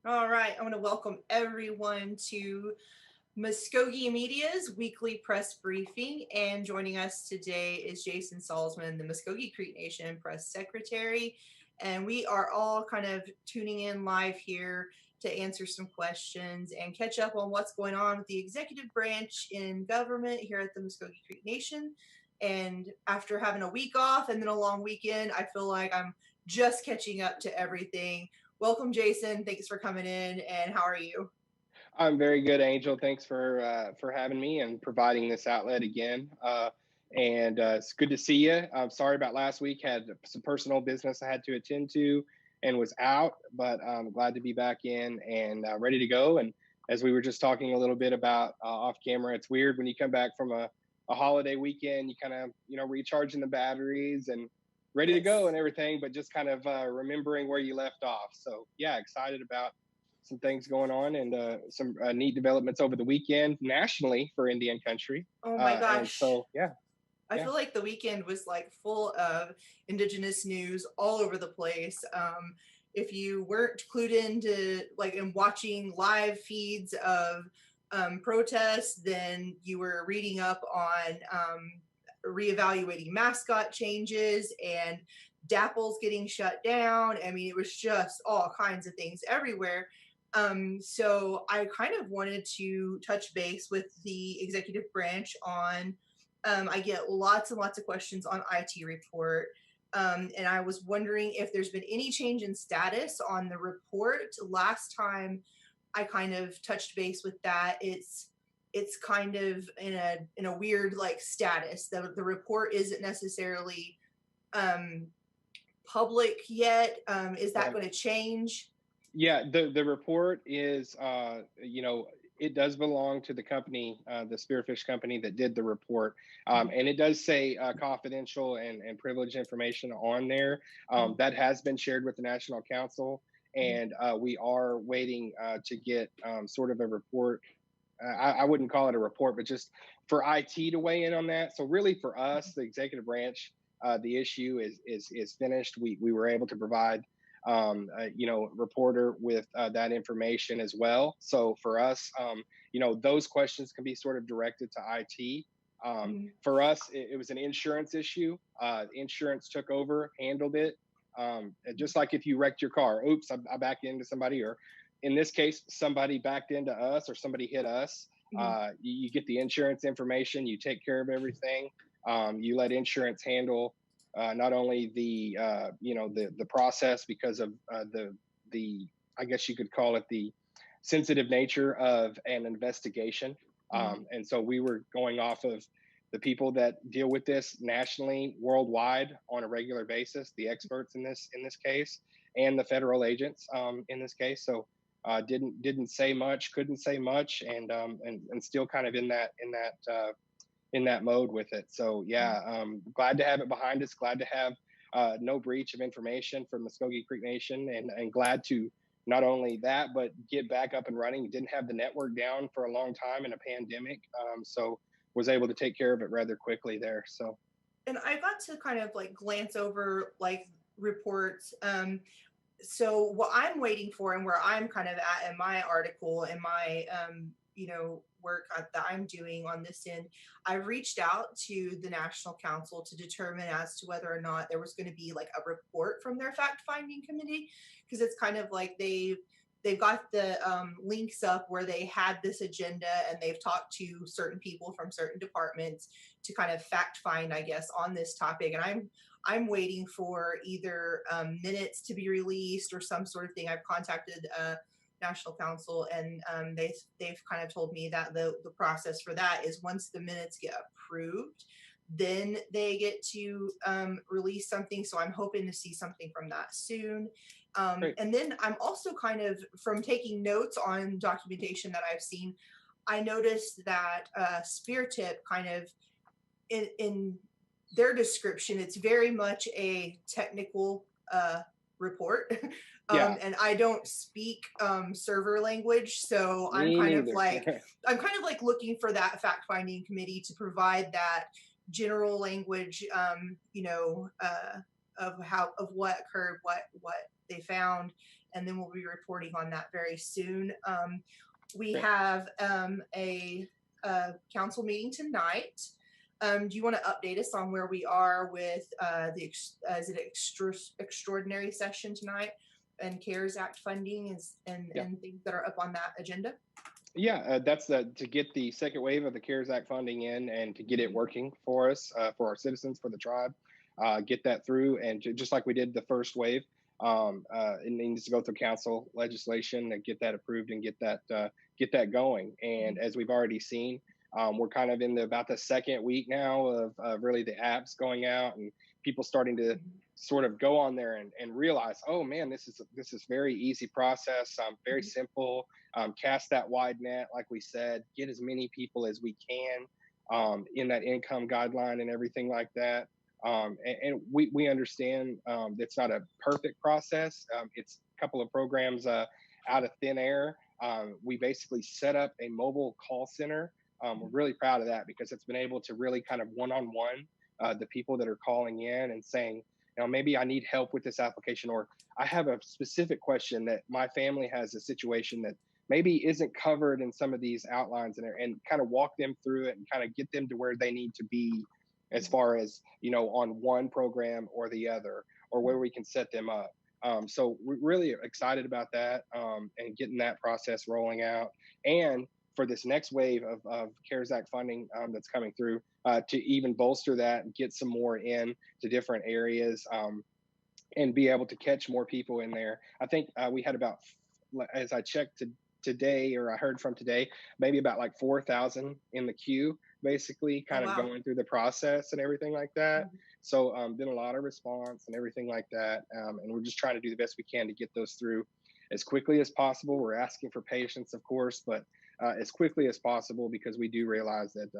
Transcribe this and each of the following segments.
All right, I want to welcome everyone to Muskogee Media's weekly press briefing. And joining us today is Jason Salzman, the Muskogee Creek Nation Press Secretary. And we are all kind of tuning in live here to answer some questions and catch up on what's going on with the executive branch in government here at the Muskogee Creek Nation. And after having a week off and then a long weekend, I feel like I'm just catching up to everything. Welcome, Jason. Thanks for coming in. And how are you? I'm very good, Angel. Thanks for having me and providing this outlet again. It's good to see you. I'm sorry about last week. Had some personal business I had to attend to and was out, but I'm glad to be back in and ready to go. And as we were just talking a little bit about off camera, it's weird when you come back from a holiday weekend, you kind of, recharging the batteries and ready to go and everything, but just kind of remembering where you left off. So yeah, excited about some things going on and some neat developments over the weekend nationally for Indian country. Oh my gosh. And so, yeah. I feel like the weekend was like full of Indigenous news all over the place. If you weren't clued into like and watching live feeds of protests, then you were reading up on reevaluating mascot changes and Dapple's getting shut down. I mean, it was just all kinds of things everywhere. So I kind of wanted to touch base with the executive branch on, I get lots and lots of questions on IT report. And I was wondering if there's been any change in status on the report. Last time I kind of touched base with that, it's kind of in a weird like status. The report isn't necessarily public yet. Is that going to change? Yeah, the report is, it does belong to the company, the Spearfish Company that did the report. And it does say confidential and privileged information on there. That has been shared with the National Council. And we are waiting to get sort of a report. I wouldn't call it a report, but just for IT to weigh in on that. So really for us, the executive branch, the issue is finished. We were able to provide reporter with that information as well. So for us, those questions can be sort of directed to IT. For us, it was an insurance issue. Insurance took over, handled it. Just like if you wrecked your car, oops, I backed into somebody, or in this case, somebody backed into us or somebody hit us. You get the insurance information, you take care of everything. You let insurance handle not only the process because of the I guess you could call it the sensitive nature of an investigation. And so we were going off of the people that deal with this nationally, worldwide on a regular basis, the experts in this case, and the federal agents in this case. So didn't say much, couldn't say much, and still kind of in that mode with it. So yeah, glad to have it behind us. Glad to have no breach of information from Muskogee Creek Nation, and glad to not only that, but get back up and running. Didn't have the network down for a long time in a pandemic, so was able to take care of it rather quickly there. So, and I got to kind of like glance over like reports. So what I'm waiting for and where I'm kind of at in my article and my work that I'm doing on this end, I've reached out to the National Council to determine as to whether or not there was going to be like a report from their fact-finding committee, because it's kind of like they've got the links up where they had this agenda and they've talked to certain people from certain departments to kind of fact find, I guess, on this topic. And I'm waiting for either minutes to be released or some sort of thing. I've contacted National Council, and they've kind of told me that the process for that is once the minutes get approved, then they get to release something. So I'm hoping to see something from that soon. And then I'm also kind of, from taking notes on documentation that I've seen, I noticed that SpearTip kind of in their description, it's very much a technical report. And I don't speak server language, so I'm kind of like looking for that fact-finding committee to provide that general language, of what occurred, what they found, and then we'll be reporting on that very soon. We Okay. have a council meeting tonight. Do you want to update us on where we are with is it extraordinary session tonight and CARES Act funding and things that are up on that agenda? Yeah, that's to get the second wave of the CARES Act funding in and to get it working for us, for our citizens, for the tribe, get that through. And just like we did the first wave, it needs to go through council legislation and get that approved and get that going. And as we've already seen, we're kind of in about the second week now of really the apps going out and people starting to sort of go on there and realize, oh man, this is very easy process, very simple. Cast that wide net, like we said, get as many people as we can in that income guideline and everything like that. And we understand it's not a perfect process. It's a couple of programs out of thin air. We basically set up a mobile call center. We're really proud of that because it's been able to really kind of one-on-one the people that are calling in and saying, maybe I need help with this application, or I have a specific question that my family has a situation that maybe isn't covered in some of these outlines, and kind of walk them through it and kind of get them to where they need to be as far as, on one program or the other, or where we can set them up. So we're really excited about that and getting that process rolling out. And for this next wave of CARES Act funding that's coming through, to even bolster that and get some more in to different areas and be able to catch more people in there. I think we had about, as I checked today, or I heard from today, maybe about like 4,000 in the queue, basically kind of going through the process and everything like that. So been a lot of response and everything like that. And we're just trying to do the best we can to get those through as quickly as possible. We're asking for patience, of course, but as quickly as possible, because we do realize that,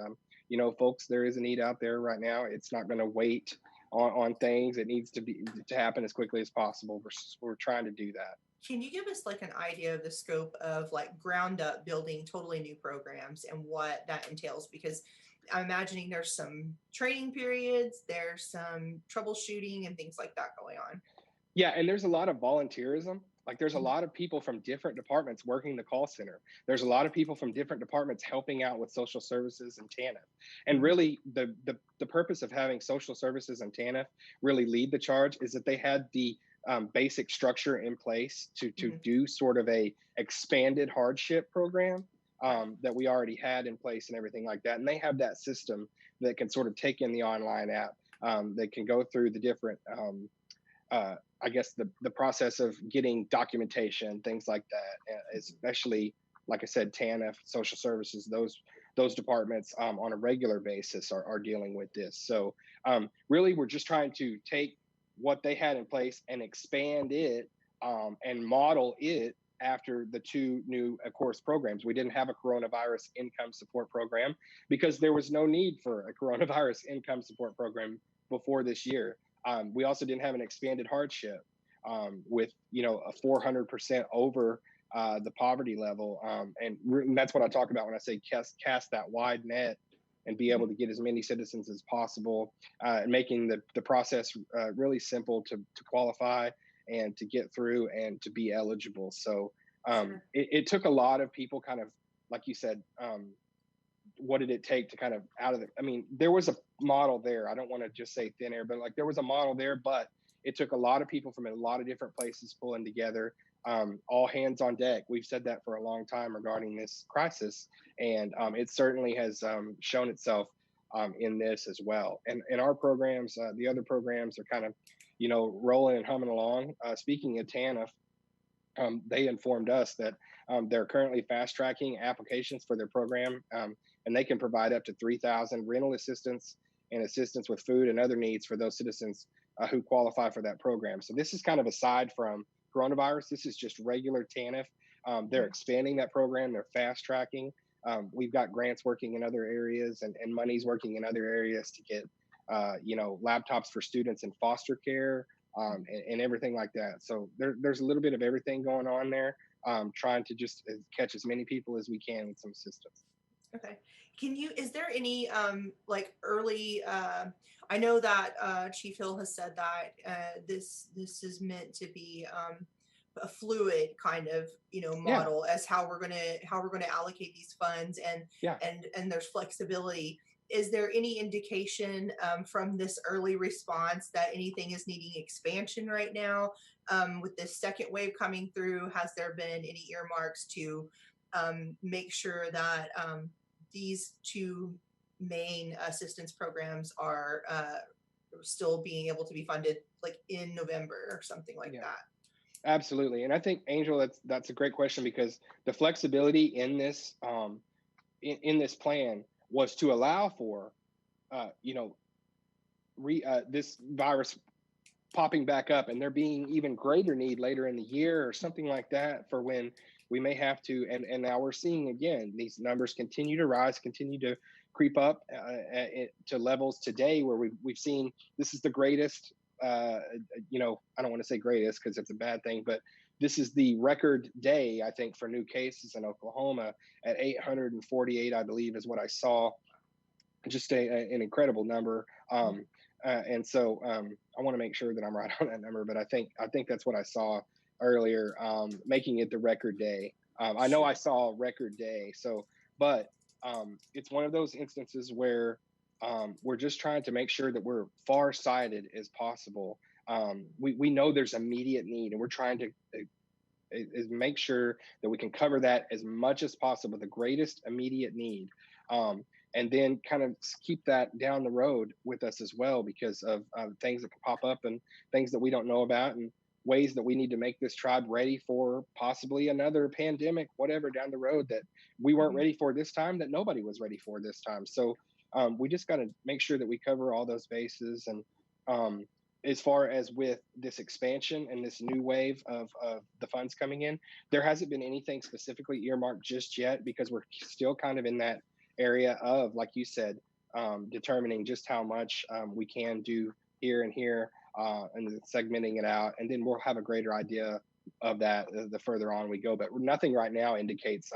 folks, there is a need out there right now. It's not going to wait on things. It needs to happen as quickly as possible. We're trying to do that. Can you give us like an idea of the scope of like ground up building totally new programs and what that entails? Because I'm imagining there's some training periods, there's some troubleshooting and things like that going on. Yeah, and there's a lot of volunteerism. Like there's a lot of people from different departments working the call center. There's a lot of people from different departments helping out with social services and TANF. And really the purpose of having social services and TANF really lead the charge is that they had the basic structure in place to do sort of a expanded hardship program that we already had in place and everything like that. And they have that system that can sort of take in the online app. They can go through the different I guess the process of getting documentation, things like that, especially, like I said, TANF, social services, those departments on a regular basis are dealing with this. So really, we're just trying to take what they had in place and expand it and model it after the two new, of course, programs. We didn't have a coronavirus income support program because there was no need for a coronavirus income support program before this year. We also didn't have an expanded hardship with, a 400% over the poverty level. And that's what I talk about when I say cast that wide net and be able to get as many citizens as possible, and making the process really simple to qualify and to get through and to be eligible. So it took a lot of people kind of, like you said, what did it take to kind of there was a model there. I don't want to just say thin air, but like there was a model there, but it took a lot of people from a lot of different places pulling together, all hands on deck. We've said that for a long time regarding this crisis, and it certainly has shown itself in this as well. And our programs, the other programs are kind of, rolling and humming along. Speaking of TANF, they informed us that they're currently fast tracking applications for their program, and they can provide up to 3,000 rental assistance and assistance with food and other needs for those citizens who qualify for that program. So this is kind of aside from coronavirus. This is just regular TANF. They're expanding that program. They're fast tracking. We've got grants working in other areas and money's working in other areas to get, laptops for students in foster care and everything like that. So there's a little bit of everything going on there, trying to just catch as many people as we can with some assistance. Okay. Is there any like early, I know that Chief Hill has said that this is meant to be a fluid kind of Yeah, model as how we're gonna allocate these funds, and yeah. there's flexibility. Is there any indication from this early response that anything is needing expansion right now? With this second wave coming through, has there been any earmarks to make sure that these two main assistance programs are still being able to be funded, like in November or something like Yeah. that? Absolutely. And I think, Angel, that's a great question, because the flexibility in this in this plan was to allow for you know this virus popping back up and there being even greater need later in the year or something like that, for when we may have to. And now we're seeing again these numbers continue to rise, continue to creep up to levels today where we've seen this is the greatest. I don't want to say greatest because it's a bad thing, but this is the record day, I think, for new cases in Oklahoma at 848, I believe, is what I saw. Just an incredible number. And so I want to make sure that I'm right on that number, but I think that's what I saw earlier, making it the record day. I know I Sure. saw record day, so but it's one of those instances where we're just trying to make sure that we're far sighted as possible. We know there's immediate need, and we're trying to make sure that we can cover that as much as possible, the greatest immediate need. And then kind of keep that down the road with us as well, because of things that can pop up and things that we don't know about, and ways that we need to make this tribe ready for possibly another pandemic, whatever, down the road, that we weren't Mhm. ready for this time, that nobody was ready for this time. So we just got to make sure that we cover all those bases. And um, as far as with this expansion and this new wave of the funds coming in, there hasn't been anything specifically earmarked just yet, because we're still kind of in that area of, like you said, determining just how much we can do here and here, and segmenting it out. And then we'll have a greater idea of that the further on we go. But nothing right now indicates,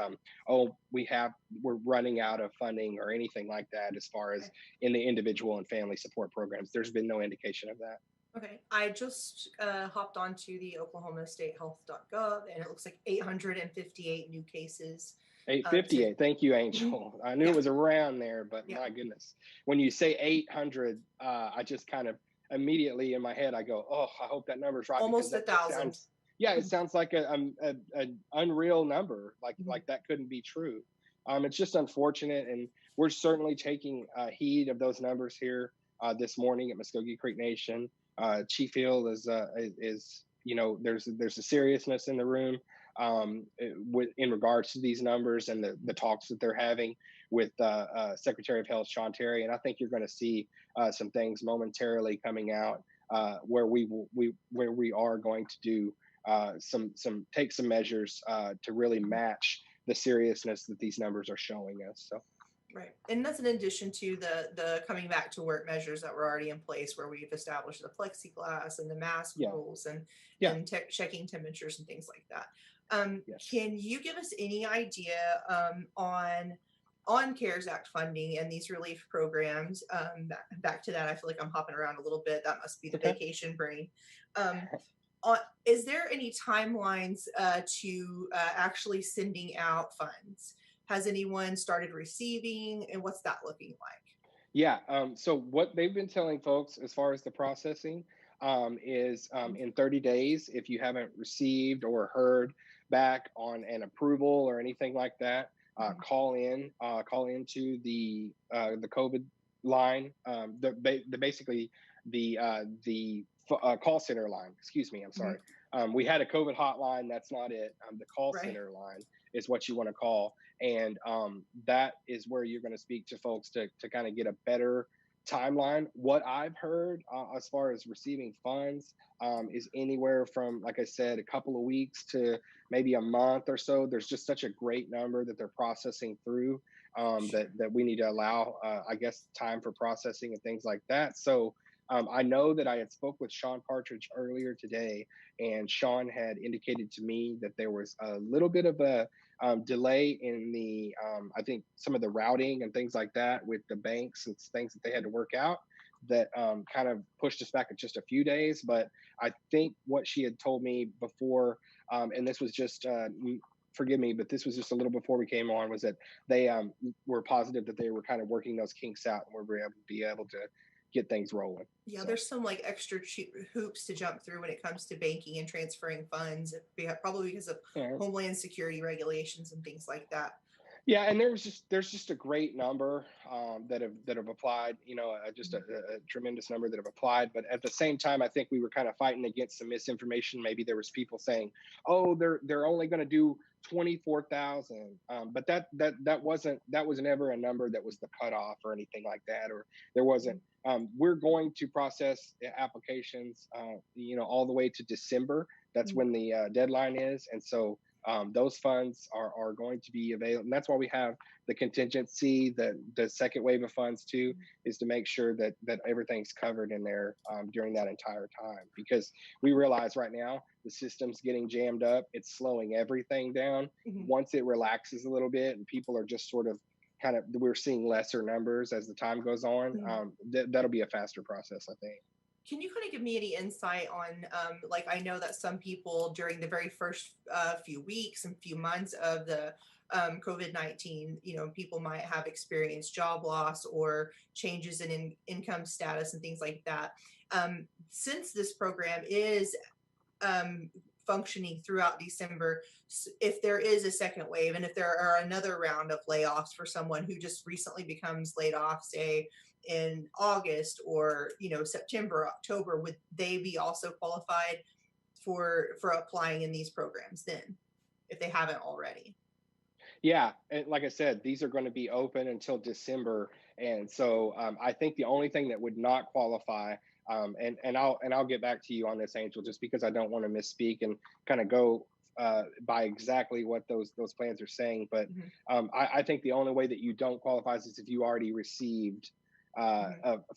oh, we're running out of funding or anything like that, as far as Okay. in the individual and family support programs. There's been no indication of that. Okay. I just hopped onto the oklahomastatehealth.gov, and it looks like 858 new cases to 858. Thank you, Mhm. Angel. I knew it Yeah, was around there, but yeah, my goodness, when you say 800, I just kind of immediately in my head I go, oh, I hope that number's right, because almost a that it thousand. sounds, yeah, it sounds like an unreal number, Mhm. like that couldn't be true. It's just unfortunate, and we're certainly taking heed of those numbers here this morning at Muskogee Creek Nation. Chief Hill is there's a seriousness in the room, in regards to these numbers and the talks that they're having with Secretary of Health Sean Terry. And I think you're going to see some things momentarily coming out, where we are going to do take some measures to really match the seriousness that these numbers are showing us. So Right. And that's in addition to the coming back to work measures that were already in place, where we've established the plexiglass and the mask yeah, rules, and yeah, checking temperatures and things like that. yes, Can you give us any idea on CARES Act funding and these relief programs? Back to that, I feel like I'm hopping around a little bit. That must be the okay. vacation brain. Um, is there any timelines to actually sending out funds? Has anyone started receiving, and what's that looking like? Yeah. So what they've been telling folks as far as the processing, is in 30 days, if you haven't received or heard back on an approval or anything like that, Mhm. call into the COVID line, basically the call center line. Excuse me. I'm sorry. Mhm. We had a COVID hotline. That's not it. The call Right. center line is what you want to call, and that is where you're going to speak to folks to kind of get a better timeline. What I've heard as far as receiving funds is anywhere from, like I said, a couple of weeks to maybe a month or so. There's just such a great number that they're processing through, Sure. that we need to allow, I guess, time for processing and things like that. So I know that I had spoke with Sean Partridge earlier today, and Sean had indicated to me that there was a little bit of a delay in I think some of the routing and things like that with the banks and things that they had to work out. that kind of pushed us back just a few days. But I think what she had told me before, and this was just, forgive me, but this was just a little before we came on, was that they were positive that they were kind of working those kinks out and were able to get things rolling. Yeah, so there's some like extra hoops to jump through when it comes to banking and transferring funds, probably because of Homeland Security regulations and things like that. Yeah, and there's just a great number that have applied. Just a tremendous number that have applied. But at the same time, I think we were kind of fighting against some misinformation. Maybe there was people saying, "Oh, they're only going to do 24,000," but that was never a number that was the cutoff or anything like that. Or there wasn't. We're going to process applications, all the way to December. That's when the deadline is, and so. Those funds are going to be available. And that's why we have the contingency, the second wave of funds too, is to make sure that everything's covered in there during that entire time. Because we realize right now the system's getting jammed up. It's slowing everything down. Once it relaxes a little bit and people are just sort of we're seeing lesser numbers as the time goes on, that'll be a faster process, I think. Can you kind of give me any insight on, like, I know that some people during the very first few weeks and few months of the COVID-19, people might have experienced job loss or changes in income status and things like that. Since this program is functioning throughout December, if there is a second wave and if there are another round of layoffs for someone who just recently becomes laid off, say, in August or September, October, would they be also qualified for applying in these programs then, if they haven't already? Yeah, and like I said, these are going to be open until December, and so I think the only thing that would not qualify, and I'll get back to you on this, Angel, just because I don't want to misspeak and kind of go by exactly what those plans are saying. But I think the only way that you don't qualify is if you already received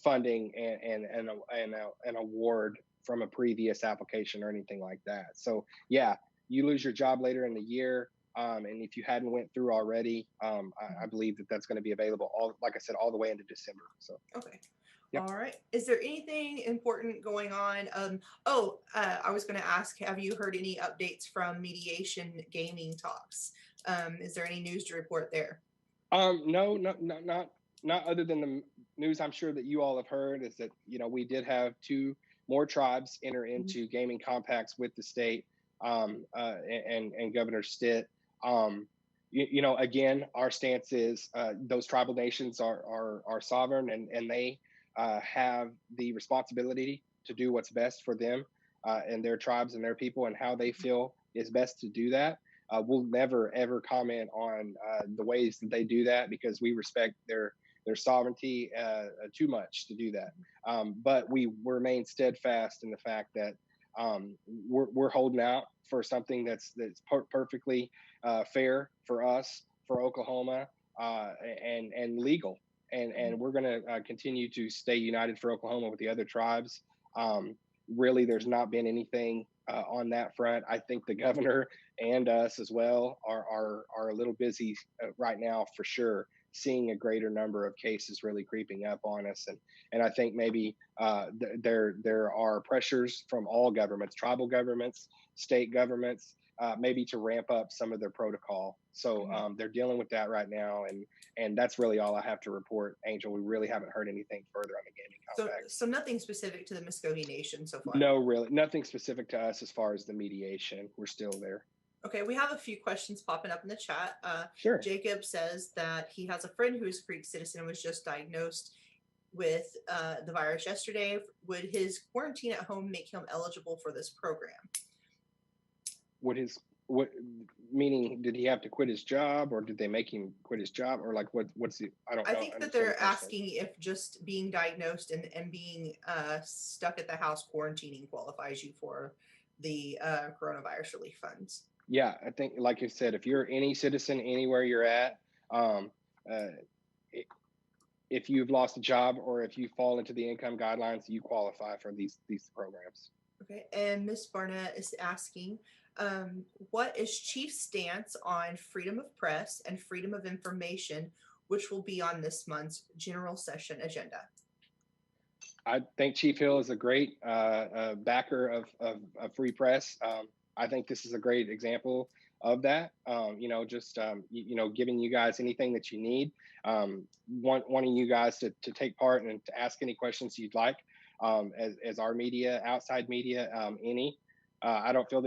funding and an award from a previous application or anything like that. So yeah, you lose your job later in the year, and if you hadn't went through already, I believe that's going to be available like I said, all the way into December. So okay. Yep. All right. Is there anything important going on? I was going to ask, have you heard any updates from mediation gaming talks? Is there any news to report there? No, not other than the news I'm sure that you all have heard, is that, we did have 2 more tribes enter into gaming compacts with the state and Governor Stitt. Again, our stance is those tribal nations are sovereign and they have the responsibility to do what's best for them and their tribes and their people and how they feel is best to do that. We'll never, ever comment on the ways that they do that because we respect their sovereignty too much to do that. But we remain steadfast in the fact that we're holding out for something that's perfectly fair for us, for Oklahoma, and legal. And we're going to continue to stay united for Oklahoma with the other tribes. Really, there's not been anything on that front. I think the governor and us as well are a little busy right now for sure, seeing a greater number of cases really creeping up on us. And I think maybe there are pressures from all governments, tribal governments, state governments, maybe to ramp up some of their protocol. So they're dealing with that right now. And that's really all I have to report, Angel. We really haven't heard anything further on the gaming compact. So nothing specific to the Muscogee Nation so far? No, really. Nothing specific to us as far as the mediation. We're still there. Okay, we have a few questions popping up in the chat. Sure. Jacob says that he has a friend who is a Creek citizen and was just diagnosed with the virus yesterday. Would his quarantine at home make him eligible for this program? Meaning, did he have to quit his job, or did they make him quit his job, or like what's the? I don't know. I think that they're asking if just being diagnosed and being stuck at the house quarantining qualifies you for the coronavirus relief funds. Yeah, I think, like you said, if you're any citizen anywhere you're at, if you've lost a job or if you fall into the income guidelines, you qualify for these programs. Okay, and Ms. Barnett is asking, what is Chief's stance on freedom of press and freedom of information, which will be on this month's general session agenda? I think Chief Hill is a great backer of free press. I think this is a great example of that. Giving you guys anything that you need, wanting you guys to take part and to ask any questions you'd like, as our media, outside media, any. I don't feel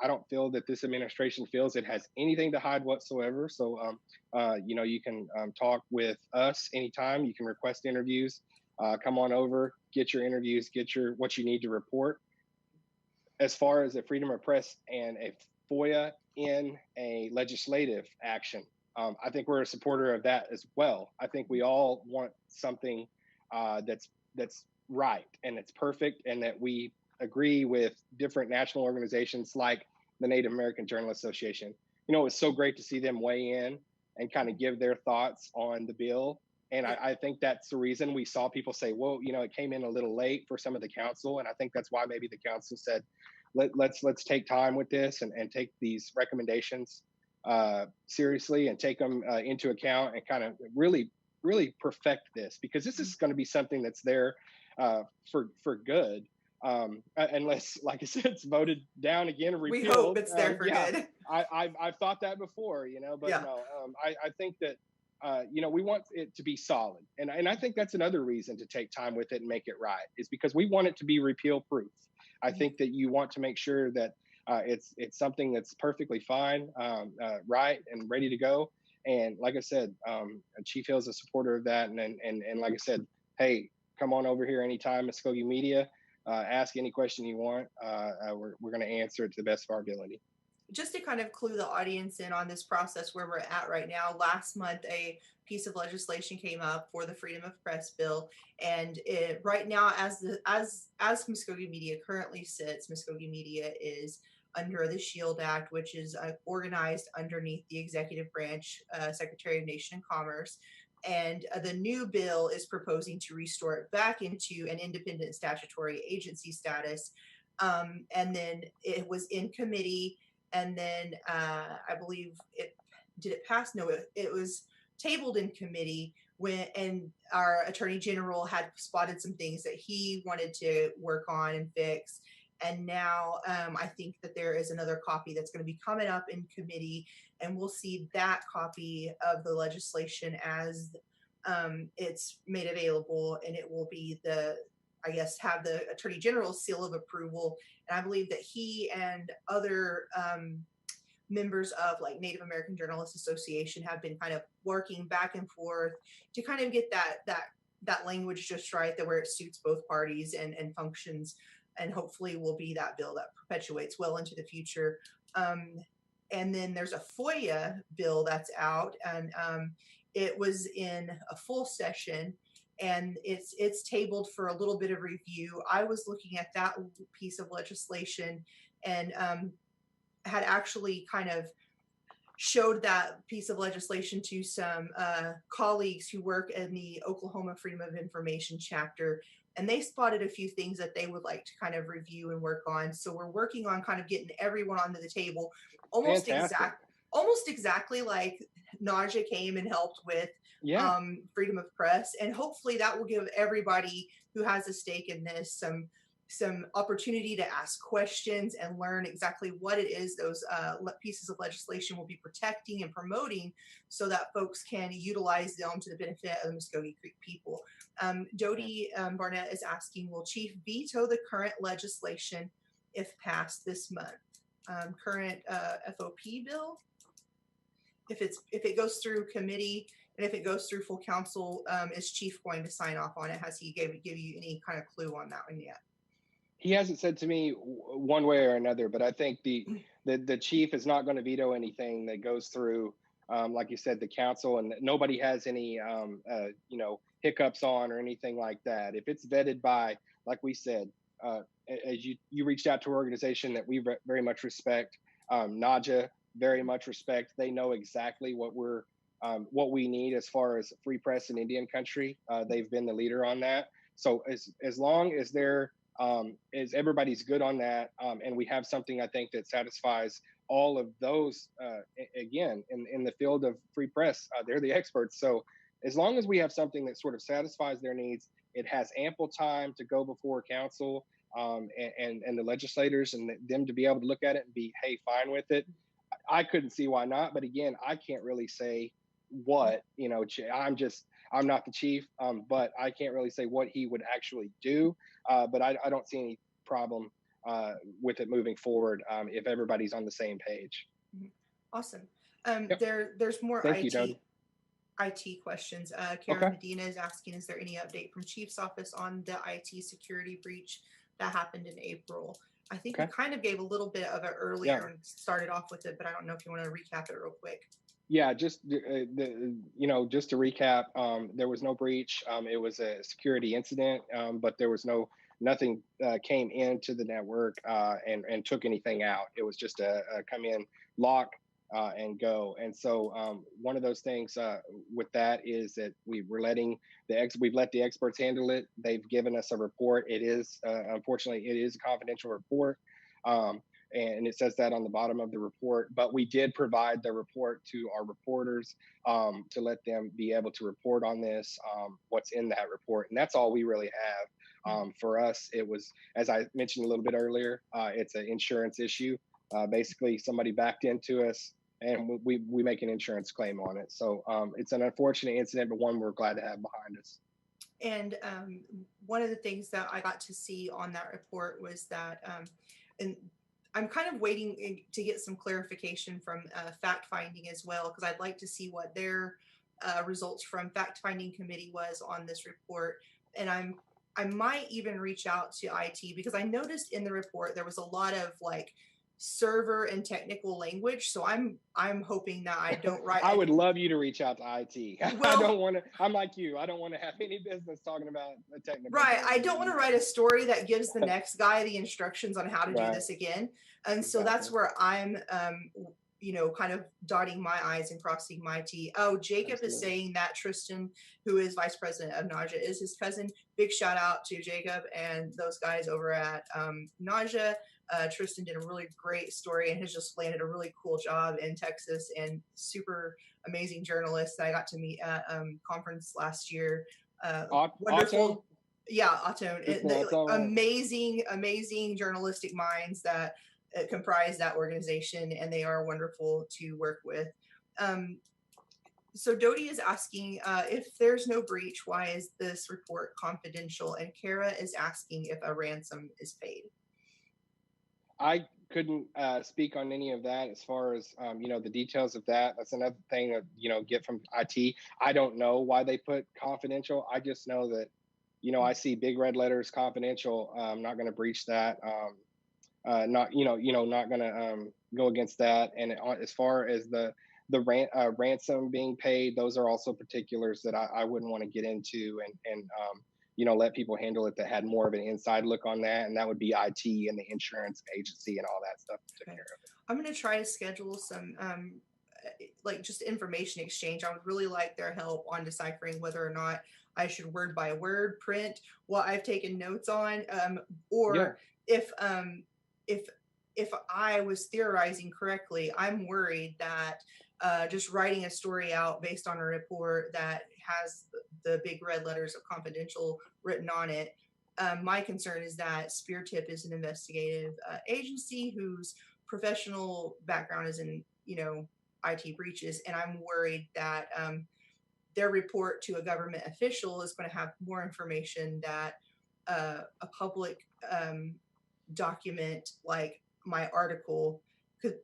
I don't feel that this administration feels it has anything to hide whatsoever. So, you can talk with us anytime. You can request interviews. Come on over, get your interviews, get what you need to report. As far as the freedom of press and a FOIA in a legislative action, I think we're a supporter of that as well. I think we all want something that's right and it's perfect, and that we agree with different national organizations like the Native American Journalists Association. It was so great to see them weigh in and kind of give their thoughts on the bill. And I think that's the reason we saw people say, well, it came in a little late for some of the council. And I think that's why maybe the council said, let's take time with this and take these recommendations seriously and take them into account and kind of really, really perfect this, because this is going to be something that's there for good. Unless, like I said, it's voted down again or repealed. We hope it's there for good. I've thought that before, but no, I think that, we want it to be solid. And I think that's another reason to take time with it and make it right, is because we want it to be repeal proof. I think that you want to make sure that it's something that's perfectly fine, right, and ready to go. And like I said, Chief Hill is a supporter of that. And like I said, hey, come on over here anytime, Muskogee Media. Ask any question you want. We're going to answer it to the best of our ability. Just to kind of clue the audience in on this process where we're at right now, last month a piece of legislation came up for the Freedom of Press Bill, and right now, as Muskogee Media currently sits, Muskogee Media is under the SHIELD Act, which is organized underneath the executive branch, Secretary of Nation and Commerce. And the new bill is proposing to restore it back into an independent statutory agency status. And then it was in committee. And then I believe did it pass? No, it was tabled in committee and our Attorney General had spotted some things that he wanted to work on and fix. And now I think that there is another copy that's going to be coming up in committee, and we'll see that copy of the legislation as it's made available, and it will be have the Attorney General's seal of approval. And I believe that he and other members of like Native American Journalists Association have been kind of working back and forth to kind of get that language just right, that where it suits both parties and functions, and hopefully will be that bill that perpetuates well into the future. And then there's a FOIA bill that's out, and it was in a full session, and it's tabled for a little bit of review. I was looking at that piece of legislation and had actually kind of showed that piece of legislation to some colleagues who work in the Oklahoma Freedom of Information chapter, and they spotted a few things that they would like to kind of review and work on. So we're working on kind of getting everyone onto the table, almost exactly like Naja came and helped with freedom of press. And hopefully that will give everybody who has a stake in this some opportunity to ask questions and learn exactly what it is those pieces of legislation will be protecting and promoting, so that folks can utilize them to the benefit of the Muskogee Creek people. Dodie Barnett is asking, will Chief veto the current legislation if passed this month? Current FOP bill? If it goes through committee and if it goes through full council, is Chief going to sign off on it? Has he give you any kind of clue on that one yet? He hasn't said to me one way or another, but I think the chief is not going to veto anything that goes through, like you said, the council, and nobody has any, hiccups on or anything like that. If it's vetted by, like we said, as you reached out to an organization that we very much respect, Naja very much respect. They know exactly what we need as far as free press in Indian country. They've been the leader on that. So as long as as everybody's good on that, and we have something I think that satisfies all of those, again, in the field of free press, they're the experts. So as long as we have something that sort of satisfies their needs it has ample time to go before council, and the legislators and them to be able to look at it and be, hey, fine with it. I couldn't see why not. But again, I can't really say what, I'm not the chief, but I can't really say what he would actually do. But I don't see any problem with it moving forward if everybody's on the same page. Awesome. Yep. There's more Thank you, Dodie. IT questions. Karen Medina is asking, is there any update from Chief's office on the IT security breach that happened in April? I think we kind of gave a little bit of it earlier and started off with it, but I don't know if you want to recap it real quick. Yeah, just just to recap, there was no breach. It was a security incident, but there was nothing came into the network and took anything out. It was just a come in, lock, and go. And so one of those things with that is that we've let the experts handle it. They've given us a report. It is unfortunately it is a confidential report. And it says that on the bottom of the report, but we did provide the report to our reporters to let them be able to report on this, what's in that report. And that's all we really have. For us, it was, as I mentioned a little bit earlier, it's an insurance issue. Basically, somebody backed into us and we make an insurance claim on it. So it's an unfortunate incident, but one we're glad to have behind us. And one of the things that I got to see on that report was that, and I'm kind of waiting to get some clarification from fact finding as well, because I'd like to see what their results from fact finding committee was on this report. And I might even reach out to IT, because I noticed in the report there was a lot of like server and technical language. So I'm hoping that I don't write. I would love you to reach out to IT. Well, I don't want to. I'm like you. I don't want to have any business talking about the technical. Right. I don't want to write a story that gives the next guy the instructions on how to do this again. And so that's where I'm, kind of dotting my I's and crossing my T. Oh, Jacob is saying that Tristan, who is vice president of Naja, is his cousin. Big shout out to Jacob and those guys over at Naja. Tristan did a really great story and has just landed a really cool job in Texas, and super amazing journalist that I got to meet at conference last year. Wonderful. Otto? Yeah, Otto. Amazing journalistic minds that comprise that organization, and they are wonderful to work with. So Dodie is asking, if there's no breach, why is this report confidential? And Kara is asking if a ransom is paid. I couldn't speak on any of that as far as, the details of that. That's another thing that, get from IT. I don't know why they put confidential. I just know that, I see big red letters, confidential. I'm not going to breach that. Not going to go against that. And as far as the ransom being paid, those are also particulars that I wouldn't want to get into and let people handle it that had more of an inside look on that. And that would be IT and the insurance agency and all that stuff to take care of it. I'm going to try to schedule some, just information exchange. I would really like their help on deciphering whether or not I should word by word print what I've taken notes on, or if I was theorizing correctly. I'm worried that just writing a story out based on a report that has the big red letters of confidential written on it. My concern is that SpearTip is an investigative agency whose professional background is in, IT breaches. And I'm worried that their report to a government official is going to have more information that a public document like my article,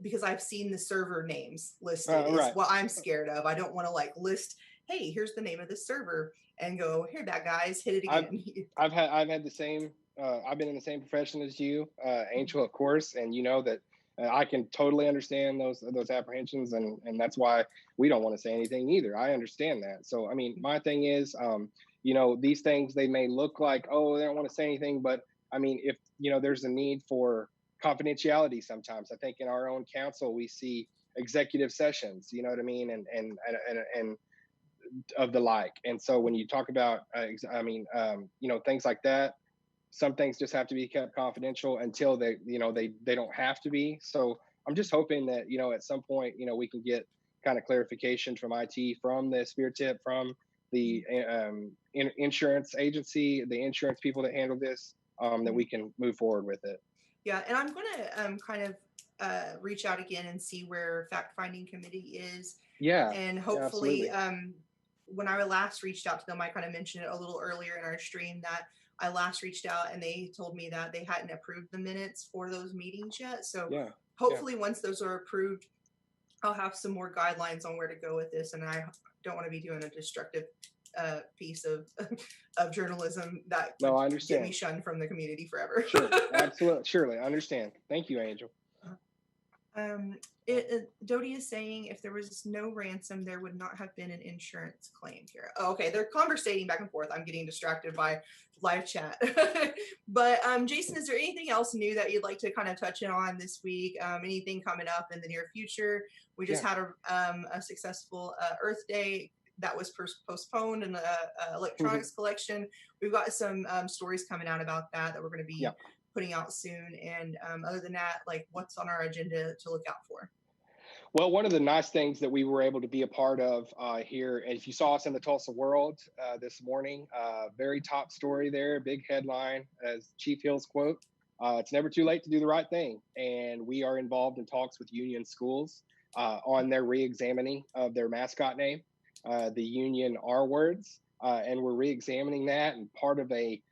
because I've seen the server names listed. Is what I'm scared of. I don't want to list, hey, here's the name of this server, and go, here, bad guys, hit it again. I've had the same. I've been in the same profession as you, Angel, of course, and you know that I can totally understand those apprehensions, and that's why we don't want to say anything either. I understand that. So, I mean, my thing is, these things, they may look like, oh, they don't want to say anything, but I mean, if there's a need for confidentiality sometimes. I think in our own council we see executive sessions, you know what I mean, and of the like. And so when you talk about, things like that, some things just have to be kept confidential until they don't have to be. So I'm just hoping that at some point we can get kind of clarification from IT, from the SpearTip, from the insurance agency, the insurance people that handle this, that we can move forward with it. Yeah, and I'm going to kind of reach out again and see where fact-finding committee is. Yeah, and hopefully, when I last reached out to them, I kind of mentioned it a little earlier in our stream that I last reached out and they told me that they hadn't approved the minutes for those meetings yet. So hopefully once those are approved, I'll have some more guidelines on where to go with this. And I don't want to be doing a destructive piece of journalism that would get me shunned from the community forever. Sure, absolutely, surely, I understand. Thank you, Angel. Dodie is saying if there was no ransom, there would not have been an insurance claim here. Oh, okay, they're conversating back and forth. I'm getting distracted by live chat. But Jason, is there anything else new that you'd like to kind of touch in on this week? Anything coming up in the near future? We just had a successful Earth Day that was postponed in the electronics collection. We've got some stories coming out about that we're going to be putting out soon. And other than that, like what's on our agenda to look out for? Well, one of the nice things that we were able to be a part of here, and if you saw us in the Tulsa World this morning, very top story there, big headline, as Chief Hill's quote, it's never too late to do the right thing. And we are involved in talks with Union schools on their re-examining of their mascot name, the Union R words, and we're re-examining that, and part of a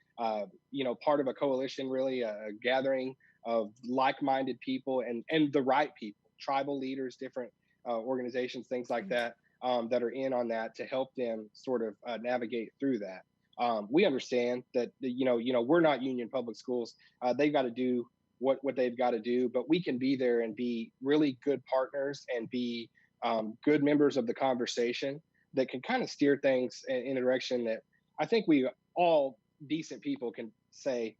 coalition, really a gathering of like-minded people and the right people, tribal leaders, different organizations, things like that, that are in on that to help them sort of navigate through that. We understand that, we're not Union Public Schools. They've got to do what they've got to do, but we can be there and be really good partners and be good members of the conversation that can kind of steer things in a direction that I think we all decent people can say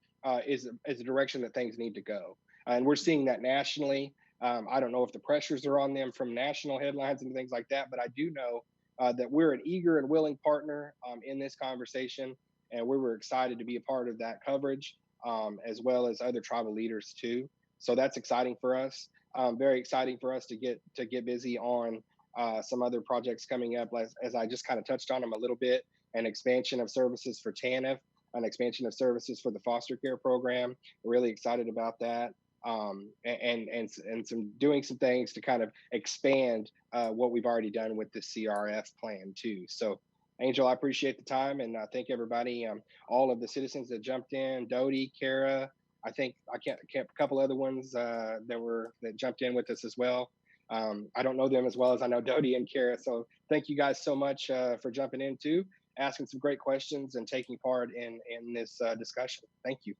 is a direction that things need to go. And we're seeing that nationally. I don't know if the pressures are on them from national headlines and things like that, but I do know that we're an eager and willing partner in this conversation, and we were excited to be a part of that coverage, as well as other tribal leaders too. So that's exciting for us. Very exciting for us to get busy on some other projects coming up, as I just kind of touched on them a little bit. An expansion of services for TANF, an expansion of services for the foster care program. We're really excited about that. And doing some things to kind of expand what we've already done with the CRF plan too. So, Angel, I appreciate the time, and I thank everybody, all of the citizens that jumped in, Dodie, Kara, I think I can't a couple other ones that jumped in with us as well. I don't know them as well as I know Dodie and Kara. So thank you guys so much for jumping in too, asking some great questions and taking part in this discussion. Thank you.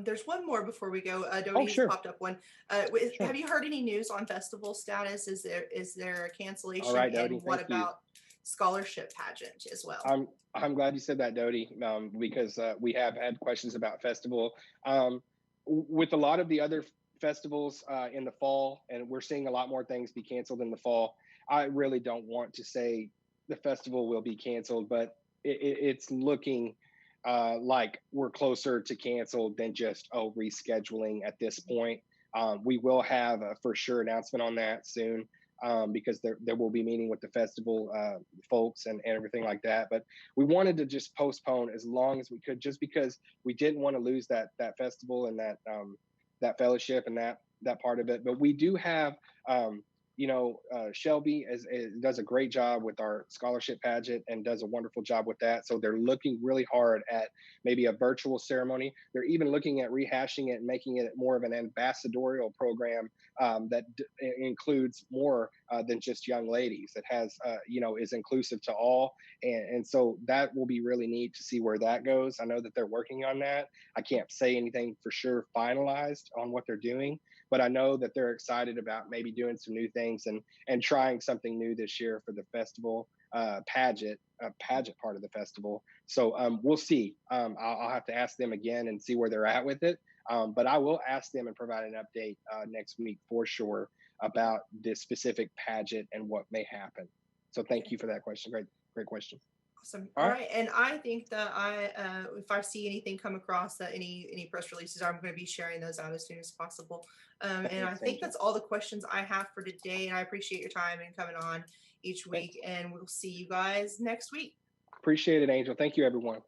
There's one more before we go. Dodie's popped up one. Have you heard any news on festival status? Is there a cancellation? All right, Dodie, and what about scholarship pageant as well? I'm glad you said that, Dodie, because we have had questions about festival. With a lot of the other festivals in the fall, and we're seeing a lot more things be canceled in the fall. I really don't want to say the festival will be canceled, but it's looking like we're closer to canceled than just rescheduling at this point. We will have a for sure announcement on that soon, because there will be meeting with the festival folks and everything like that. But we wanted to just postpone as long as we could, just because we didn't want to lose that festival and that fellowship and that part of it. But we do have Shelby does a great job with our scholarship pageant and does a wonderful job with that. So they're looking really hard at maybe a virtual ceremony. They're even looking at rehashing it and making it more of an ambassadorial program that includes more than just young ladies. It has, is inclusive to all. And so that will be really neat to see where that goes. I know that they're working on that. I can't say anything for sure finalized on what they're doing, but I know that they're excited about maybe doing some new things and trying something new this year for the festival pageant part of the festival. So we'll see. I'll have to ask them again and see where they're at with it. But I will ask them and provide an update next week for sure about this specific pageant and what may happen. So thank you for that question. Great question. Awesome. All right. And I think that if I see anything come across that any press releases, I'm going to be sharing those out as soon as possible. And I think that's all the questions I have for today. And I appreciate your time and coming on each week. And we'll see you guys next week. Appreciate it, Angel. Thank you, everyone.